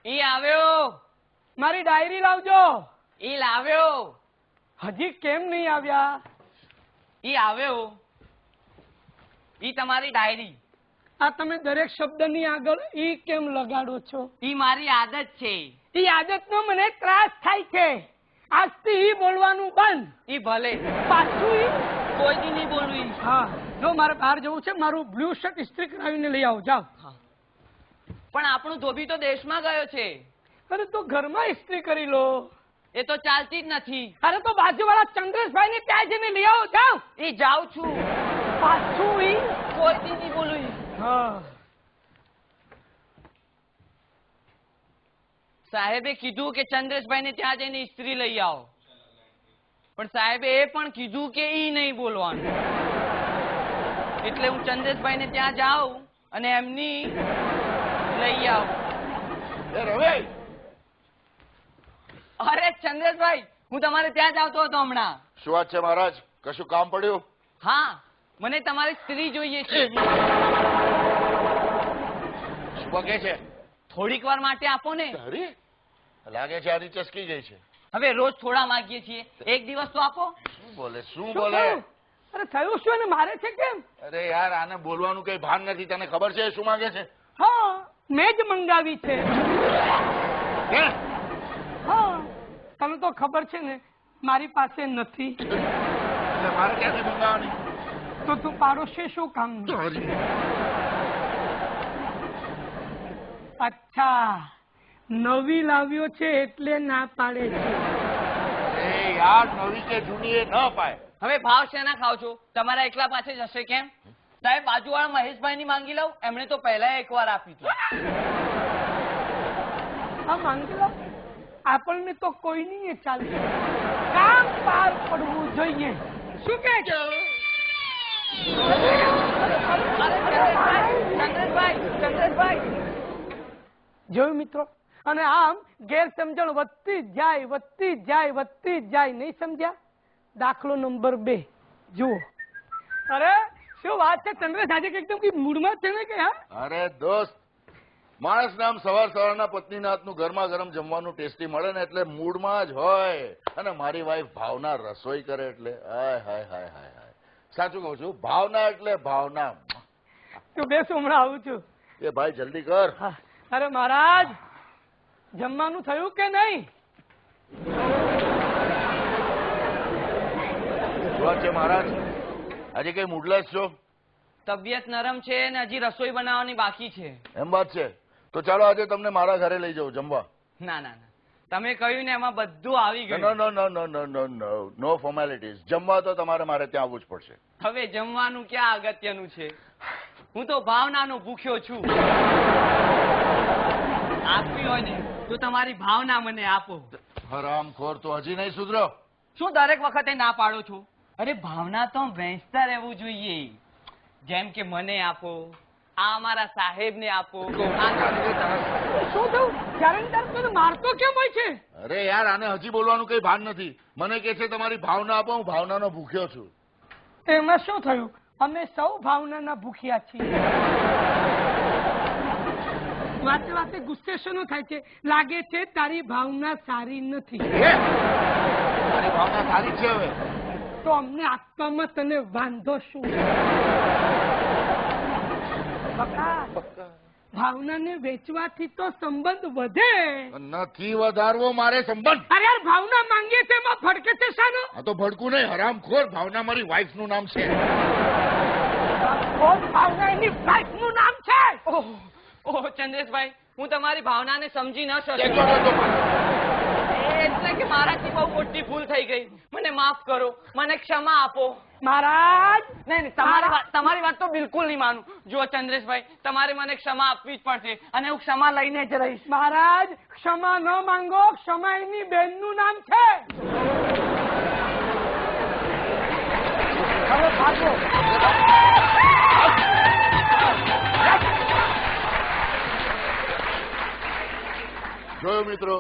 ઈ આવ્યો. મારી ડાયરી લાવજો. ઈ લાવ્યો. હજી કેમ નહીં આવ્યા? ઈ આવ્યો. ઈ તમારી ડાયરી. આ તમે દરેક શબ્દની આગળ ઈ કેમ લગાડો છો? ઈ મારી આદત છે. ઈ આદતનો મને ત્રાસ થાય છે. આજથી ઈ બોલવાનું બંધ. ઈ ભલે. પાછું ઈ કોઈ દી નહીં બોલવું. હા, જો મારે બહાર જવું છે, મારું બ્લુ શર્ટ ઇસ્ત્રી કરાવીને લઈ આવો. જાઓ. પણ આપણું ધોબી તો દેશમાં ગયો છે. અરે તો ઘરમાં ઇસ્ત્રી કરી લો. એ તો ચાલતી જ નથી. અરે તો બાજુવાળા ચંદ્રેશભાઈ ને ત્યાં જઈને લઈ આવો. જાઓ. ઈ જાઉં છું. પાછું ઈ કોઈ દી નહીં બોલવું. હા, સાહેબે કીધું કે ચંદ્રેશભાઈ ને ત્યાં જઈને ઇસ્ત્રી લઈ આવો, પણ સાહેબે એ પણ કીધું કે ઈ નહીં બોલવાનું. એટલે હું ચંદ્રેશભાઈ ને ત્યાં જાઉં અને એમની લઈ આવું. અરે ચંદ્રેશભાઈ, હું તમારે ત્યાં જ આવતો હતો હમણાં. શું વાત છે મહારાજ? કશું કામ પડ્યું? હા, મને તમારી સ્ત્રી જોઈએ છે. શું કે છે? થોડીક વાર માટે આપો ને. અરે લાગે છે આની ચસકી ગઈ છે. હવે રોજ થોડા માંગીએ છીએ, એક દિવસ તો આપો. શું બોલે? શું શું બોલે? થયું? અરે થયું શું? અને મારે છે કેમ? અરે યાર, આને બોલવાનું કઈ ભાન નથી. તને ખબર છે શું માંગે છે? હા, મેં જ મંગાવી છે. હે? હા, તને તો ખબર છે ને મારી પાસે નથી. એટલે મારે ક્યાંથી મંગાવવાની? તો તું પાડોશી શું કામ? અચ્છા, નવી લાવ્યો છે એટલે ના પાડે છે. એ યાર, નવી કે જૂની એ ન પાય. હવે ભાવ શેના ખાવ છો? તમારા એકલા પાસે જશે કેમ? સાહેબ, બાજુવાળા મહેશભાઈ ની માંગી લઉં, એમણે તો પહેલા એકવાર આપી હતી. હા, માંગી લો. આપણને તો કોઈ નહીં ચાલશે. કામ પાર પડવું જોઈએ. શું કે છે? ચંદ્રેશભાઈ. જોયું મિત્રો? અને આમ ગેરસમજણ વધતી જ જાય, વધતી જ જાય, વધતી જ જાય. નહીં સમજ્યા? દાખલો નંબર 2 જુઓ. અરે શું વાત છે ચંદ્રેશ, આજે એકદમ કઈ મૂડમાં છે ને કે? હા, અરે દોસ્ત, માણસ નામ સવાર સવારના પત્નીના હાથનું ગરમા ગરમ જમવાનું ટેસ્ટી મળે ને એટલે મૂડમાં જ હોય. અને મારી વાઈફ ભાવના રસોઈ કરે એટલે હાય હાય હાય હાય હાય. સાચું કહું છું, ભાવના એટલે ભાવના. તું બેસ, હમણાં આવું છું. એ ભાઈ જલ્દી કર. હા. અરે મહારાજ, જમવાનું થયું કે નહીં? શું છે મહારાજ, આજે કઈ મૂડલેસ છો? તબિયત નરમ છે ને હજી રસોઈ બનાવવાની બાકી છે. એમ વાત છે? તો ચાલો આજે તમને મારા ઘરે લઈ જાઉં જમવા. ના ના ના, તમે કહ્યું ને એમાં બધું આવી નો ગયું. નો નો નો નો નો નો નો ફોર્મેલિટીઝ. જમવા તો તમારે મારે ત્યાં આવવું જ પડશે. હવે જમવાનું ક્યાં અગત્યનું છે? હું તો ભાવનાનો ભૂખ્યો છું. આપવી હોય ને તો તમારી ભાવના મને આપો. હરામખોર, તો હજી નહીં સુધરો? શું દરેક વખતે ના પાડો છો? અરે ભાવના તો વહેંચતા રહેવું જોઈએ. જેમ કે મને આપો, આ અમારા સાહેબ ને આપો. શું થયું? ત્યારે મારતો કેમ હોય છે? અરે યાર, આને હજી બોલવાનું કઈ ભાન નથી. મને કે છે તમારી ભાવના આપો, હું ભાવનાનો ભૂખ્યો છું. એમાં શું થયું? અમે સૌ ભાવનાના ભૂખ્યા છીએ. વાતે વાતે ગુસ્સે શેનો થાય છે? લાગે છે તારી ભાવના સારી નથી. મારી ભાવના સારી છે. હવે તો અમને આપવામાં તને વાંધો શું? ભાવનાને વેચવાથી તો સંબંધ વધે. નથી વધારવો મારે સંબંધ. અરે યાર, ભાવના માંગીએ છે એમાં ફડકે છે શાનો? આ તો ભડકું નહીં, હરામખોર. ભાવના મારી વાઈફ નું નામ છે. ભાવના એની વાઈફ નું નામ છે. ઓહ ચંદ્રેશભાઈ, હું તમારી ભાવનાને સમજી ન શકું. એટલે કે મારાથી બહુ મોટી ભૂલ થઈ ગઈ. મને માફ કરો, મને ક્ષમા આપો. મહારાજ, નહીં, તમારી વાત તો બિલકુલ નહીં માનું. જુઓ ચંદ્રેશભાઈ, તમારે મને ક્ષમા આપવી જ પડશે અને હું ક્ષમા લઈને જ રહીશ. મહારાજ, ક્ષમા ન માંગો. ક્ષમા એની બેન નું નામ છે. હવે ભાગો. જોયું મિત્રો,